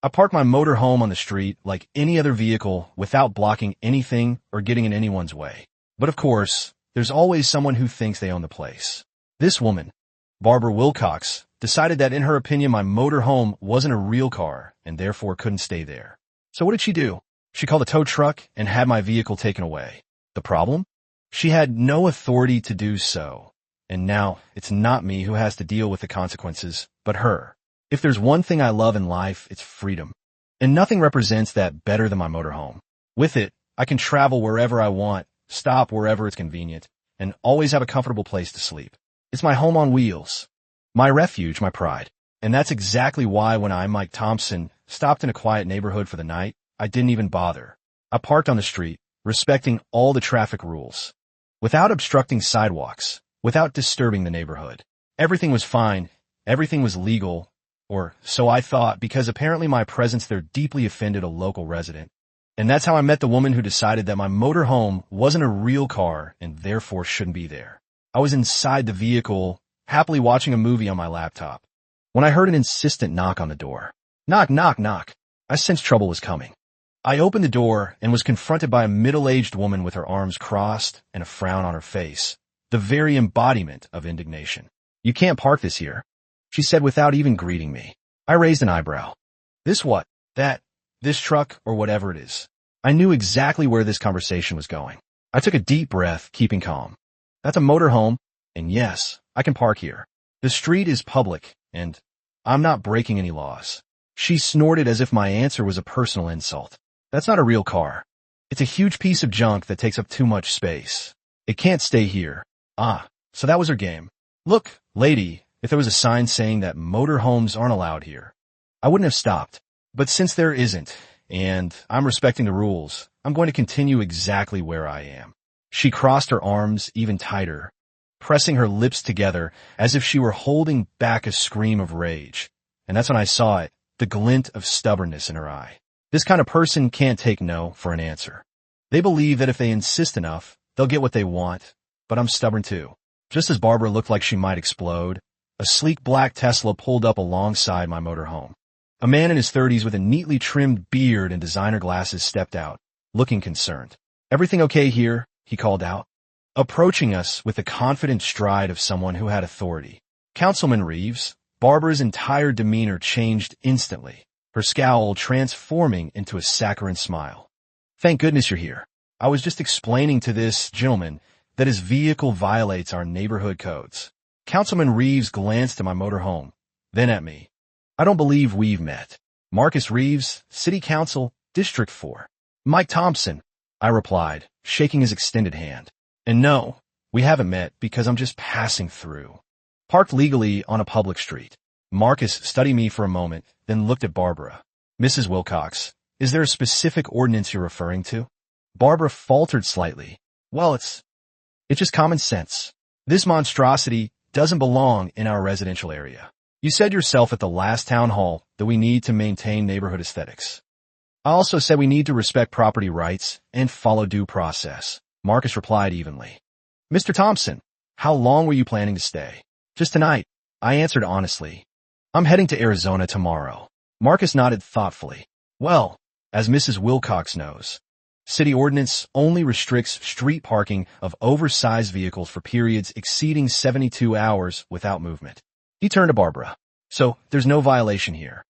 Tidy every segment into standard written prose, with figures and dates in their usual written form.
I parked my motor home on the street like any other vehicle without blocking anything or getting in anyone's way. But of course, there's always someone who thinks they own the place. This woman, Barbara Wilcox, decided that in her opinion my motor home wasn't a real car and therefore couldn't stay there. So what did she do? She called a tow truck and had my vehicle taken away. The problem? She had no authority to do so. And now it's not me who has to deal with the consequences, but her. If there's one thing I love in life, it's freedom. And nothing represents that better than my motorhome. With it, I can travel wherever I want, stop wherever it's convenient, and always have a comfortable place to sleep. It's my home on wheels. My refuge, my pride. And that's exactly why when I, Mike Thompson, stopped in a quiet neighborhood for the night, I didn't even bother. I parked on the street, respecting all the traffic rules. Without obstructing sidewalks, without disturbing the neighborhood. Everything was fine, everything was legal, or so I thought, because apparently my presence there deeply offended a local resident. And that's how I met the woman who decided that my motorhome wasn't a real car and therefore shouldn't be there. I was inside the vehicle, happily watching a movie on my laptop, when I heard an insistent knock on the door. Knock, knock, knock. I sensed trouble was coming. I opened the door and was confronted by a middle-aged woman with her arms crossed and a frown on her face, the very embodiment of indignation. "You can't park this here," she said without even greeting me. I raised an eyebrow. This what? That? This truck or whatever it is. I knew exactly where this conversation was going. I took a deep breath, keeping calm. That's a motorhome, and yes, I can park here. The street is public, and I'm not breaking any laws. She snorted as if my answer was a personal insult. That's not a real car. It's a huge piece of junk that takes up too much space. It can't stay here. Ah, so that was her game. Look, lady, if there was a sign saying that motorhomes aren't allowed here, I wouldn't have stopped. But since there isn't, and I'm respecting the rules, I'm going to continue exactly where I am. She crossed her arms even tighter, pressing her lips together as if she were holding back a scream of rage. And that's when I saw it, the glint of stubbornness in her eye. This kind of person can't take no for an answer. They believe that if they insist enough, they'll get what they want, but I'm stubborn too. Just as Barbara looked like she might explode, a sleek black Tesla pulled up alongside my motorhome. A man in his 30s with a neatly trimmed beard and designer glasses stepped out, looking concerned. "Everything okay here?" he called out, approaching us with the confident stride of someone who had authority. "Councilman Reeves." Barbara's entire demeanor changed instantly, her scowl transforming into a saccharine smile. "Thank goodness you're here. I was just explaining to this gentleman that his vehicle violates our neighborhood codes." Councilman Reeves glanced at my motorhome, then at me. "I don't believe we've met." "Marcus Reeves, City Council, District 4. "Mike Thompson," I replied, shaking his extended hand. "And no, we haven't met because I'm just passing through." Parked legally on a public street. Marcus studied me for a moment, then looked at Barbara. "Mrs. Wilcox, is there a specific ordinance you're referring to?" Barbara faltered slightly. "Well, it's just common sense. This monstrosity doesn't belong in our residential area. You said yourself at the last town hall that we need to maintain neighborhood aesthetics. I also said we need to respect property rights and follow due process." Marcus replied evenly. "Mr. Thompson, how long were you planning to stay?" "Just tonight," I answered honestly. "I'm heading to Arizona tomorrow." Marcus nodded thoughtfully. "Well, as Mrs. Wilcox knows, city ordinance only restricts street parking of oversized vehicles for periods exceeding 72 hours without movement." He turned to Barbara. "So, there's no violation here."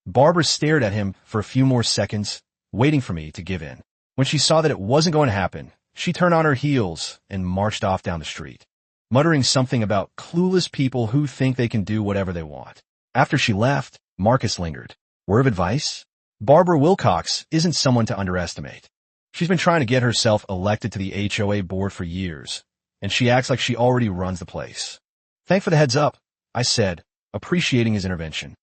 Barbara stared at him for a few more seconds, waiting for me to give in. When she saw that it wasn't going to happen, she turned on her heels and marched off down the street, muttering something about clueless people who think they can do whatever they want. After she left, Marcus lingered. "Word of advice? Barbara Wilcox isn't someone to underestimate. She's been trying to get herself elected to the HOA board for years, and she acts like she already runs the place." "Thanks for the heads up," I said, appreciating his intervention.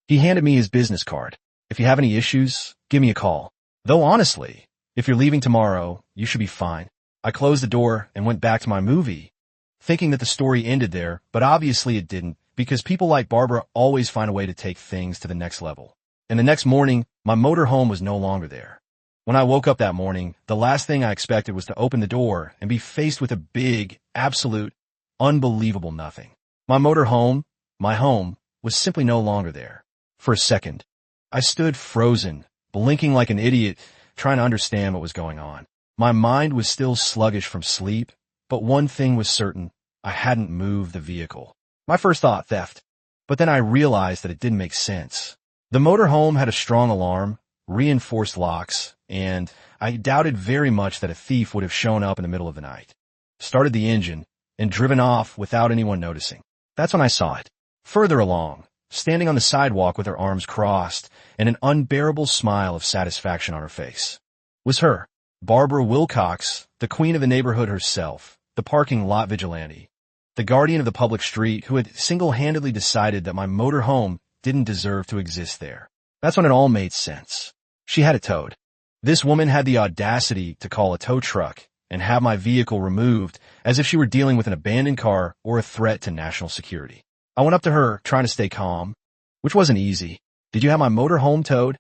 He handed me his business card. "If you have any issues, give me a call. Though honestly, if you're leaving tomorrow, you should be fine." I closed the door and went back to my movie, thinking that the story ended there, but obviously it didn't, because people like Barbara always find a way to take things to the next level. And the next morning, my motorhome was no longer there. When I woke up that morning, the last thing I expected was to open the door and be faced with a big, absolute, unbelievable nothing. My motorhome, my home, was simply no longer there. For a second, I stood frozen, blinking like an idiot, trying to understand what was going on. My mind was still sluggish from sleep, but one thing was certain: I hadn't moved the vehicle. My first thought, theft. But then I realized that it didn't make sense. The motorhome had a strong alarm, reinforced locks, and I doubted very much that a thief would have shown up in the middle of the night, started the engine, and driven off without anyone noticing. That's when I saw it. Further along, standing on the sidewalk with her arms crossed and an unbearable smile of satisfaction on her face, was her, Barbara Wilcox, the queen of the neighborhood herself, the parking lot vigilante, the guardian of the public street who had single-handedly decided that my motorhome didn't deserve to exist there. That's when it all made sense. She had it towed. This woman had the audacity to call a tow truck and have my vehicle removed as if she were dealing with an abandoned car or a threat to national security. I went up to her, trying to stay calm, which wasn't easy. "Did you have my motorhome towed?"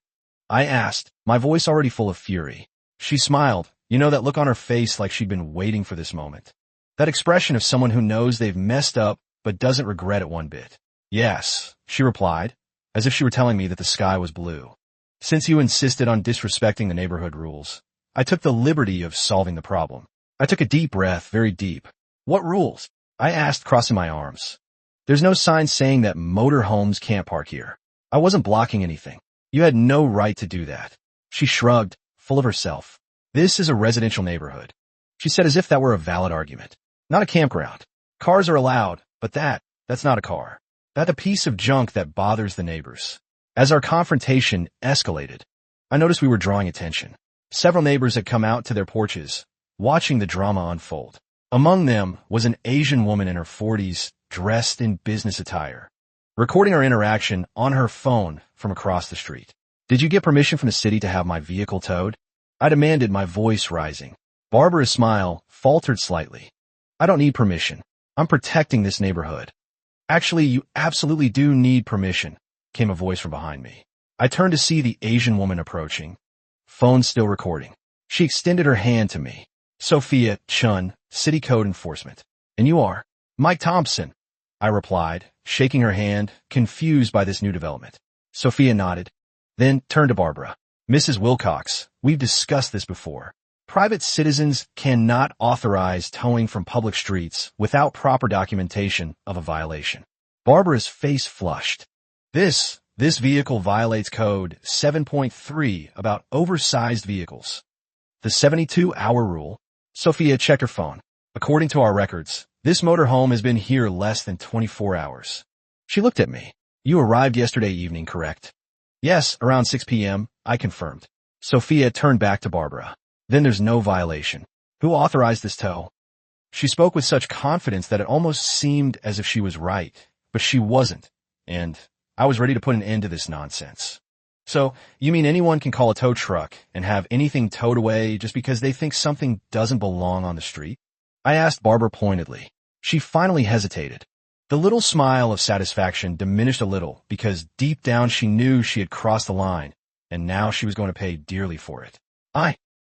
I asked, my voice already full of fury. She smiled, that look on her face like she'd been waiting for this moment. That expression of someone who knows they've messed up but doesn't regret it one bit. "Yes," she replied, as if she were telling me that the sky was blue. "Since you insisted on disrespecting the neighborhood rules, I took the liberty of solving the problem." I took a deep breath, very deep. "What rules?" I asked, crossing my arms. "There's no sign saying that motorhomes can't park here. I wasn't blocking anything. You had no right to do that." She shrugged, full of herself. "This is a residential neighborhood," she said, as if that were a valid argument. "Not a campground. Cars are allowed, but that's not a car. That's a piece of junk that bothers the neighbors." As our confrontation escalated, I noticed we were drawing attention. Several neighbors had come out to their porches, watching the drama unfold. Among them was an Asian woman in her 40s, dressed in business attire, recording our interaction on her phone from across the street. "Did you get permission from the city to have my vehicle towed?" I demanded, my voice rising. Barbara's smile faltered slightly. "I don't need permission. I'm protecting this neighborhood." "Actually, you absolutely do need permission," came a voice from behind me. I turned to see the Asian woman approaching, phone still recording. She extended her hand to me. "Sophia Chun, City Code Enforcement." "And you are?" "Mike Thompson," I replied, shaking her hand, confused by this new development. Sophia nodded, then turned to Barbara. "Mrs. Wilcox, we've discussed this before. Private citizens cannot authorize towing from public streets without proper documentation of a violation." Barbara's face flushed. This vehicle violates Code 7.3 about oversized vehicles. The 72-hour rule." Sophia checked her phone. "According to our records, this motorhome has been here less than 24 hours. She looked at me. "You arrived yesterday evening, correct?" "Yes, around 6 p.m., I confirmed." Sophia turned back to Barbara. "Then there's no violation. Who authorized this tow?" She spoke with such confidence that it almost seemed as if she was right, but she wasn't, and I was ready to put an end to this nonsense. "So, you mean anyone can call a tow truck and have anything towed away just because they think something doesn't belong on the street?" I asked Barbara pointedly. She finally hesitated. The little smile of satisfaction diminished a little because deep down she knew she had crossed the line, and now she was going to pay dearly for it.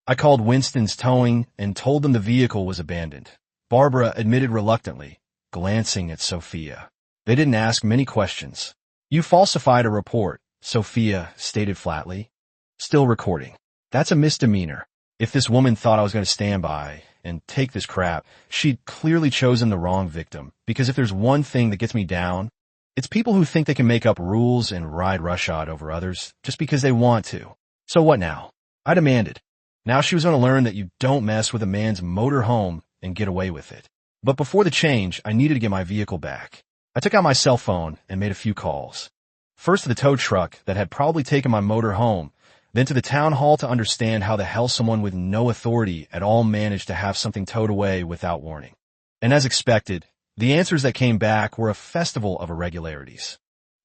I called Winston's Towing and told them the vehicle was abandoned," Barbara admitted reluctantly, glancing at Sophia. "They didn't ask many questions." "You falsified a report," Sophia stated flatly. Still recording. "That's a misdemeanor. If this woman thought I was going to stand by and take this crap, she'd clearly chosen the wrong victim, because if there's one thing that gets me down, it's people who think they can make up rules and ride roughshod over others just because they want to." "So what now?" I demanded. Now she was going to learn that you don't mess with a man's motor home and get away with it. But before the change, I needed to get my vehicle back. I took out my cell phone and made a few calls. First to the tow truck that had probably taken my motor home, then to the town hall to understand how the hell someone with no authority at all managed to have something towed away without warning. And as expected, the answers that came back were a festival of irregularities.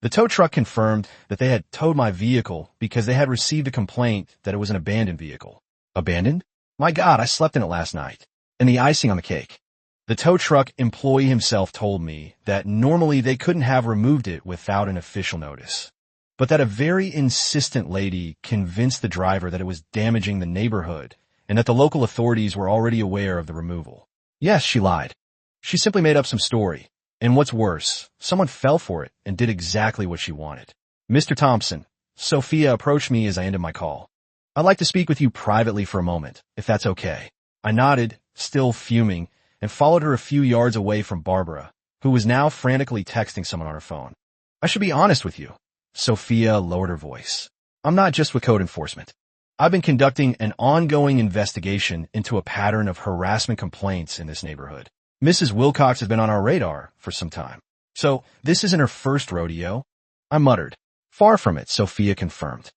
The tow truck confirmed that they had towed my vehicle because they had received a complaint that it was an abandoned vehicle. Abandoned? My God, I slept in it last night. And the icing on the cake. The tow truck employee himself told me that normally they couldn't have removed it without an official notice, but that a very insistent lady convinced the driver that it was damaging the neighborhood and that the local authorities were already aware of the removal. Yes, she lied. She simply made up some story. And what's worse, someone fell for it and did exactly what she wanted. "Mr. Thompson," Sophia approached me as I ended my call. "I'd like to speak with you privately for a moment, if that's okay." I nodded, still fuming, and followed her a few yards away from Barbara, who was now frantically texting someone on her phone. "I should be honest with you." Sophia lowered her voice. "I'm not just with code enforcement. I've been conducting an ongoing investigation into a pattern of harassment complaints in this neighborhood. Mrs. Wilcox has been on our radar for some time. So this isn't her first rodeo." I muttered. "Far from it," Sophia confirmed.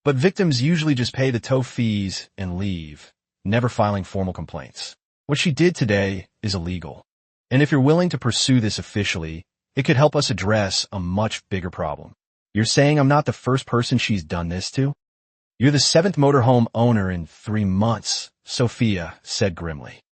"But victims usually just pay the tow fees and leave, never filing formal complaints. What she did today is illegal. And if you're willing to pursue this officially, it could help us address a much bigger problem." "You're saying I'm not the first person she's done this to?" "You're the 7th motorhome owner in 3 months, Sophia said grimly.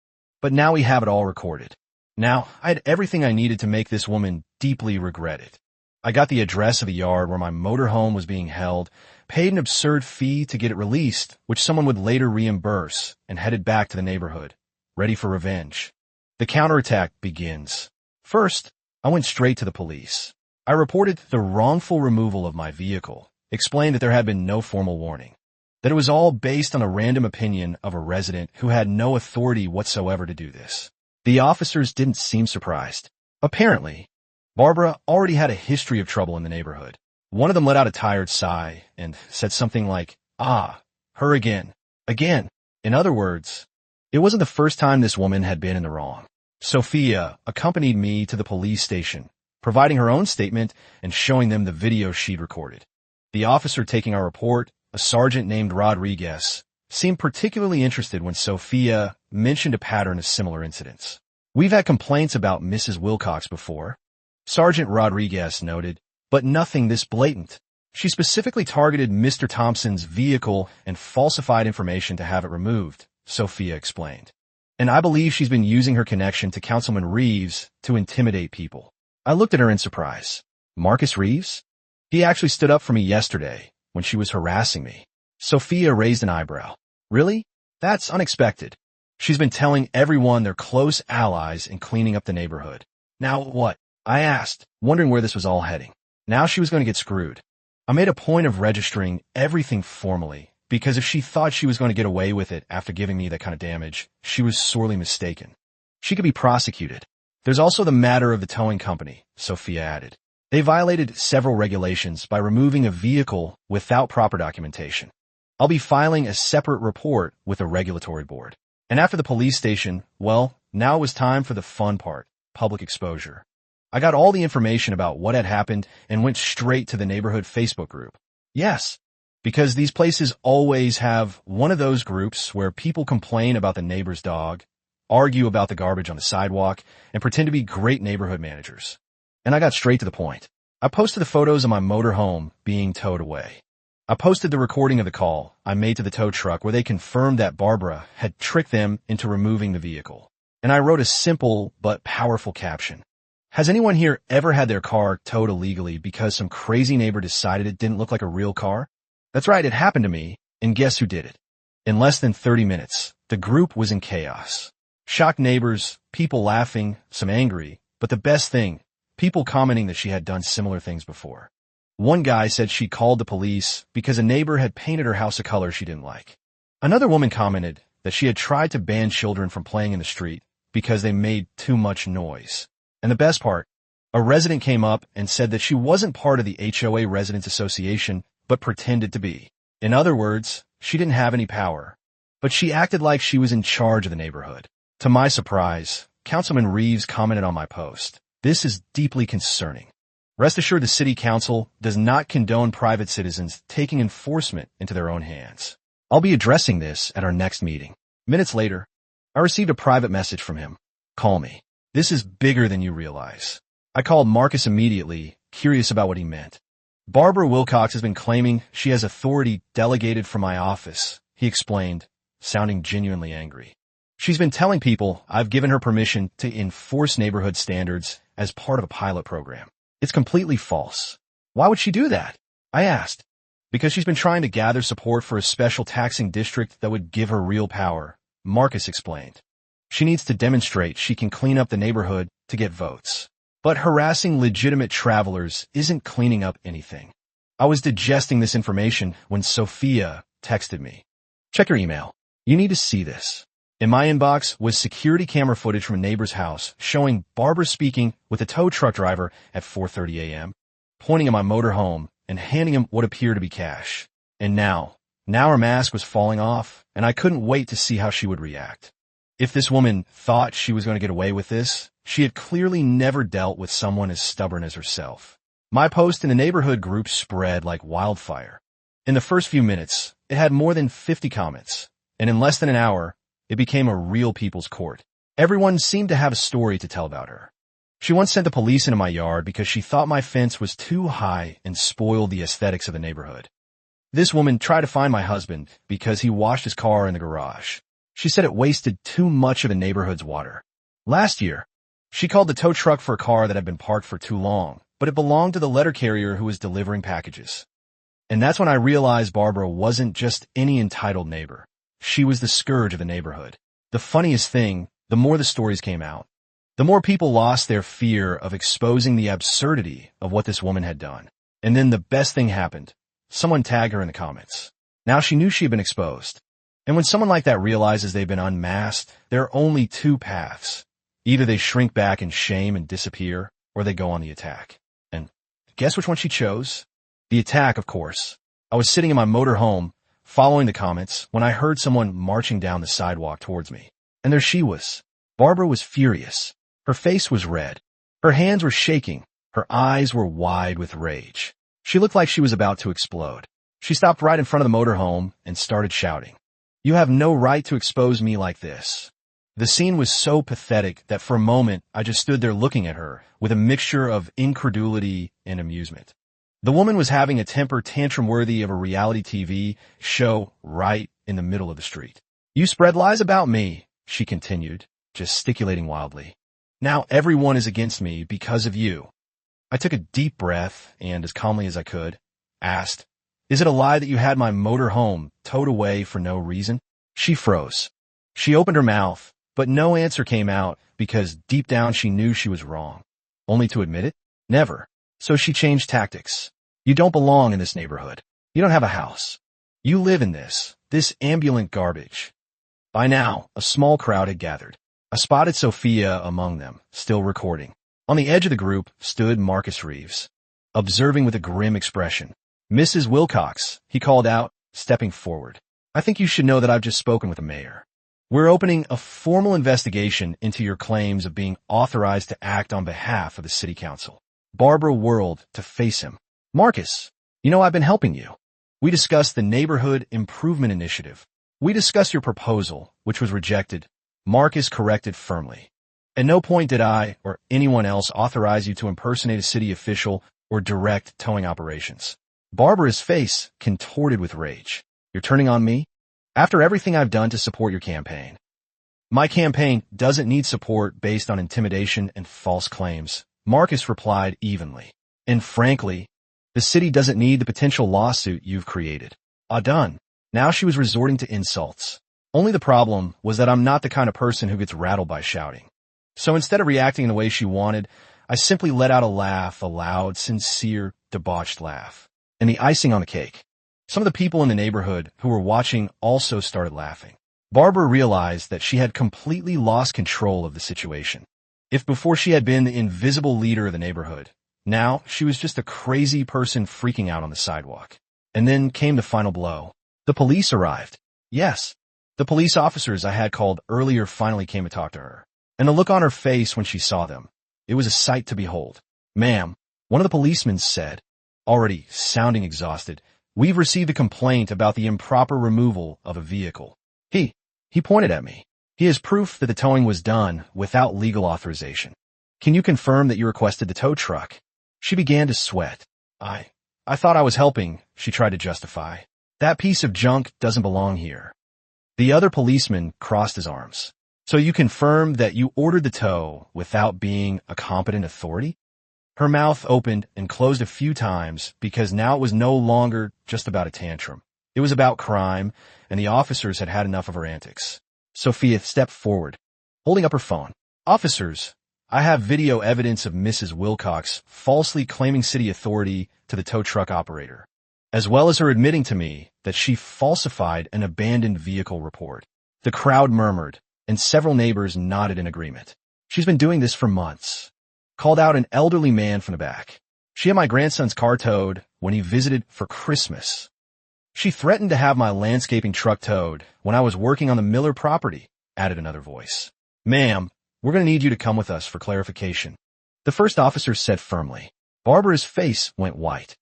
"But now we have it all recorded. Now, I had everything I needed to make this woman deeply regret it. I got the address of the yard where my motorhome was being held, paid an absurd fee to get it released, which someone would later reimburse, and headed back to the neighborhood, ready for revenge. The counterattack begins. First, I went straight to the police. I reported the wrongful removal of my vehicle, explained that there had been no formal warning, that it was all based on a random opinion of a resident who had no authority whatsoever to do this. The officers didn't seem surprised. Apparently, Barbara already had a history of trouble in the neighborhood. One of them let out a tired sigh and said something like, "Ah, her again. Again." In other words, it wasn't the first time this woman had been in the wrong. Sophia accompanied me to the police station, providing her own statement and showing them the video she'd recorded. The officer taking our report, a sergeant named Rodriguez, seemed particularly interested when Sophia mentioned a pattern of similar incidents. "We've had complaints about Mrs. Wilcox before," Sergeant Rodriguez noted, "but nothing this blatant. She specifically targeted Mr. Thompson's vehicle and falsified information to have it removed," Sophia explained. "And I believe she's been using her connection to Councilman Reeves to intimidate people." I looked at her in surprise. "Marcus Reeves? He actually stood up for me yesterday when she was harassing me." Sophia raised an eyebrow. "Really? That's unexpected. She's been telling everyone they're close allies in cleaning up the neighborhood. Now what?" I asked, wondering where this was all heading. Now she was going to get screwed. I made a point of registering everything formally, because if she thought she was going to get away with it after giving me that kind of damage, she was sorely mistaken. She could be prosecuted. "There's also the matter of the towing company," Sophia added. "They violated several regulations by removing a vehicle without proper documentation. I'll be filing a separate report with the regulatory board." And after the police station, well, now it was time for the fun part, public exposure. I got all the information about what had happened and went straight to the neighborhood Facebook group. Yes, because these places always have one of those groups where people complain about the neighbor's dog, argue about the garbage on the sidewalk, and pretend to be great neighborhood managers. And I got straight to the point. I posted the photos of my motorhome being towed away. I posted the recording of the call I made to the tow truck where they confirmed that Barbara had tricked them into removing the vehicle. And I wrote a simple but powerful caption. "Has anyone here ever had their car towed illegally because some crazy neighbor decided it didn't look like a real car? That's right, it happened to me, and guess who did it?" In less than 30 minutes, the group was in chaos. Shocked neighbors, people laughing, some angry, but the best thing, people commenting that she had done similar things before. One guy said she called the police because a neighbor had painted her house a color she didn't like. Another woman commented that she had tried to ban children from playing in the street because they made too much noise. And the best part, a resident came up and said that she wasn't part of the HOA Residents Association, but pretended to be. In other words, she didn't have any power, but she acted like she was in charge of the neighborhood. To my surprise, Councilman Reeves commented on my post. "This is deeply concerning. Rest assured the city council does not condone private citizens taking enforcement into their own hands. I'll be addressing this at our next meeting." Minutes later, I received a private message from him. "Call me. This is bigger than you realize." I called Marcus immediately, curious about what he meant. "Barbara Wilcox has been claiming she has authority delegated from my office," he explained, sounding genuinely angry. "She's been telling people I've given her permission to enforce neighborhood standards as part of a pilot program. It's completely false." "Why would she do that?" I asked. "Because she's been trying to gather support for a special taxing district that would give her real power," Marcus explained. "She needs to demonstrate she can clean up the neighborhood to get votes. But harassing legitimate travelers isn't cleaning up anything. I was digesting this information when Sophia texted me. Check your email. You need to see this. In my inbox was security camera footage from a neighbor's house showing Barbara speaking with a tow truck driver at 4:30 a.m., pointing at my motorhome and handing him what appeared to be cash. And now her mask was falling off, and I couldn't wait to see how she would react. If this woman thought she was going to get away with this, she had clearly never dealt with someone as stubborn as herself. My post in the neighborhood group spread like wildfire. In the first few minutes, it had more than 50 comments, and in less than an hour, it became a real people's court. Everyone seemed to have a story to tell about her. She once sent the police into my yard because she thought my fence was too high and spoiled the aesthetics of the neighborhood. This woman tried to find my husband because he washed his car in the garage. She said it wasted too much of the neighborhood's water. Last year, she called the tow truck for a car that had been parked for too long, but it belonged to the letter carrier who was delivering packages. And that's when I realized Barbara wasn't just any entitled neighbor. She was the scourge of the neighborhood. The funniest thing, the more the stories came out, the more people lost their fear of exposing the absurdity of what this woman had done. And then the best thing happened. Someone tagged her in the comments. Now she knew she had been exposed. And when someone like that realizes they've been unmasked, there are only two paths. Either they shrink back in shame and disappear, or they go on the attack. And guess which one she chose? The attack, of course. I was sitting in my motorhome, following the comments, when I heard someone marching down the sidewalk towards me. And there she was. Barbara was furious. Her face was red. Her hands were shaking. Her eyes were wide with rage. She looked like she was about to explode. She stopped right in front of the motorhome and started shouting, "You have no right to expose me like this." The scene was so pathetic that for a moment I just stood there looking at her with a mixture of incredulity and amusement. The woman was having a temper tantrum worthy of a reality TV show right in the middle of the street. "You spread lies about me," she continued, gesticulating wildly. "Now everyone is against me because of you." I took a deep breath and, as calmly as I could, asked, "Is it a lie that you had my motor home towed away for no reason?" She froze. She opened her mouth, but no answer came out because deep down she knew she was wrong. Only to admit it? Never. So she changed tactics. "You don't belong in this neighborhood. You don't have a house. You live in this ambulant garbage." By now, a small crowd had gathered. I spotted Sophia among them, still recording. On the edge of the group stood Marcus Reeves, observing with a grim expression. "Mrs. Wilcox," he called out, stepping forward. "I think you should know that I've just spoken with the mayor. We're opening a formal investigation into your claims of being authorized to act on behalf of the city council." Barbara whirled to face him. "Marcus, you know I've been helping you. We discussed the Neighborhood Improvement Initiative. We discussed your proposal, which was rejected." Marcus corrected firmly. "At no point did I or anyone else authorize you to impersonate a city official or direct towing operations." Barbara's face contorted with rage. "You're turning on me? After everything I've done to support your campaign." "My campaign doesn't need support based on intimidation and false claims," Marcus replied evenly. "And frankly, the city doesn't need the potential lawsuit you've created." Done. Now she was resorting to insults. Only the problem was that I'm not the kind of person who gets rattled by shouting. So instead of reacting in the way she wanted, I simply let out a laugh, a loud, sincere, debauched laugh. And the icing on the cake, some of the people in the neighborhood who were watching also started laughing. Barbara realized that she had completely lost control of the situation. If before she had been the invisible leader of the neighborhood, now she was just a crazy person freaking out on the sidewalk. And then came the final blow. The police arrived. Yes, the police officers I had called earlier finally came to talk to her. And the look on her face when she saw them, it was a sight to behold. "Ma'am," one of the policemen said, already sounding exhausted, "we've received a complaint about the improper removal of a vehicle." He pointed at me. "He has proof that the towing was done without legal authorization. Can you confirm that you requested the tow truck?" She began to sweat. I thought I was helping," she tried to justify. "That piece of junk doesn't belong here." The other policeman crossed his arms. "So you confirm that you ordered the tow without being a competent authority?" Her mouth opened and closed a few times because now it was no longer just about a tantrum. It was about crime, and the officers had had enough of her antics. Sophia stepped forward, holding up her phone. "Officers, I have video evidence of Mrs. Wilcox falsely claiming city authority to the tow truck operator. as well as her admitting to me that she falsified an abandoned vehicle report. The crowd murmured, and several neighbors nodded in agreement. She's been doing this for months. Called out an elderly man from the back. She had my grandson's car towed when he visited for Christmas. She threatened to have my landscaping truck towed when I was working on the Miller property, added another voice. Ma'am, we're going to need you to come with us for clarification, the first officer said firmly. Barbara's face went white.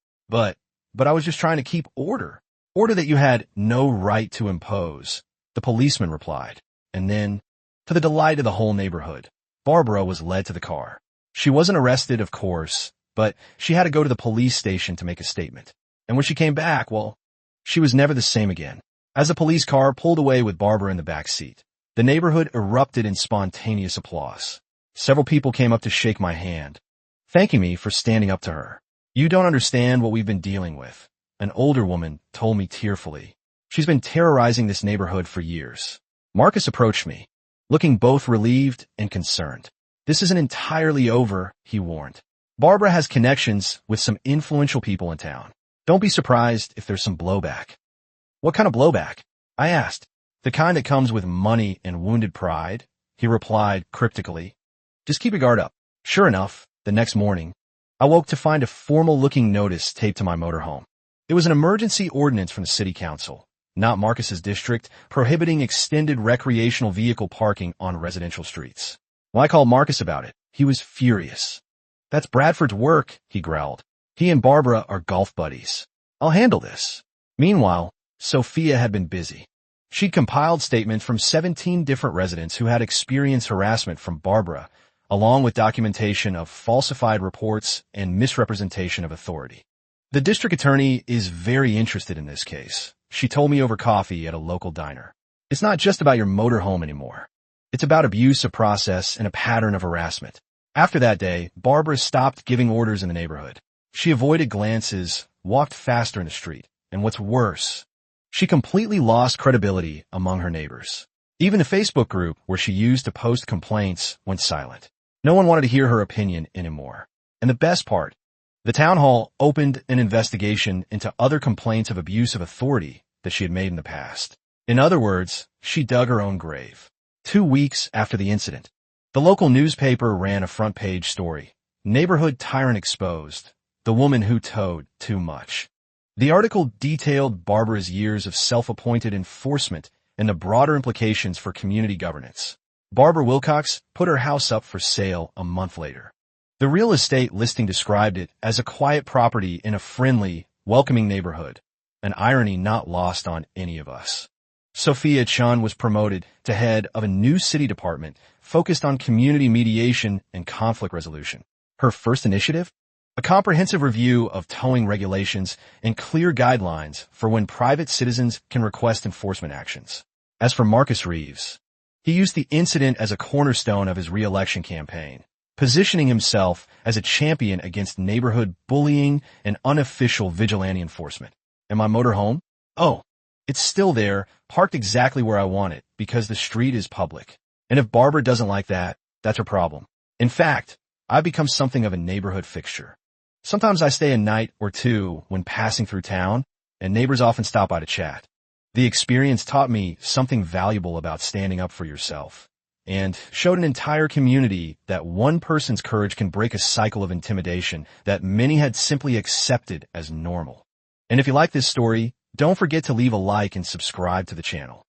But I was just trying to keep order. Order that you had no right to impose, the policeman replied. And then, to the delight of the whole neighborhood, Barbara was led to the car. She wasn't arrested, of course, but she had to go to the police station to make a statement. And when she came back, well, she was never the same again. As the police car pulled away with Barbara in the back seat, the neighborhood erupted in spontaneous applause. Several people came up to shake my hand, thanking me for standing up to her. You don't understand what we've been dealing with, an older woman told me tearfully. She's been terrorizing this neighborhood for years. Marcus approached me, looking both relieved and concerned. This isn't entirely over, he warned. Barbara has connections with some influential people in town. Don't be surprised if there's some blowback. What kind of blowback? I asked. The kind that comes with money and wounded pride, he replied cryptically. Just keep your guard up. Sure enough, the next morning, I woke to find a formal-looking notice taped to my motorhome. It was an emergency ordinance from the city council, not Marcus's district, prohibiting extended recreational vehicle parking on residential streets. When I called Marcus about it, he was furious. That's Bradford's work, he growled. He and Barbara are golf buddies. I'll handle this. Meanwhile, Sophia had been busy. She'd compiled statements from 17 different residents who had experienced harassment from Barbara, along with documentation of falsified reports and misrepresentation of authority. The district attorney is very interested in this case, she told me over coffee at a local diner. It's not just about your motorhome anymore. It's about abuse of process and a pattern of harassment. After that day, Barbara stopped giving orders in the neighborhood. She avoided glances, walked faster in the street, and what's worse, she completely lost credibility among her neighbors. Even the Facebook group where she used to post complaints went silent. No one wanted to hear her opinion anymore. And the best part, the town hall opened an investigation into other complaints of abuse of authority that she had made in the past. In other words, she dug her own grave. 2 weeks after the incident, the local newspaper ran a front-page story. Neighborhood tyrant exposed. The woman who towed too much. The article detailed Barbara's years of self-appointed enforcement and the broader implications for community governance. Barbara Wilcox put her house up for sale a month later. The real estate listing described it as a quiet property in a friendly, welcoming neighborhood, an irony not lost on any of us. Sophia Chun was promoted to head of a new city department focused on community mediation and conflict resolution. Her first initiative? A comprehensive review of towing regulations and clear guidelines for when private citizens can request enforcement actions. As for Marcus Reeves, he used the incident as a cornerstone of his re-election campaign, positioning himself as a champion against neighborhood bullying and unofficial vigilante enforcement. And my motorhome? Oh, it's still there, parked exactly where I want it, because the street is public. And if Barbara doesn't like that, that's her problem. In fact, I've become something of a neighborhood fixture. Sometimes I stay a night or two when passing through town, and neighbors often stop by to chat. The experience taught me something valuable about standing up for yourself, and showed an entire community that one person's courage can break a cycle of intimidation that many had simply accepted as normal. And if you like this story, don't forget to leave a like and subscribe to the channel.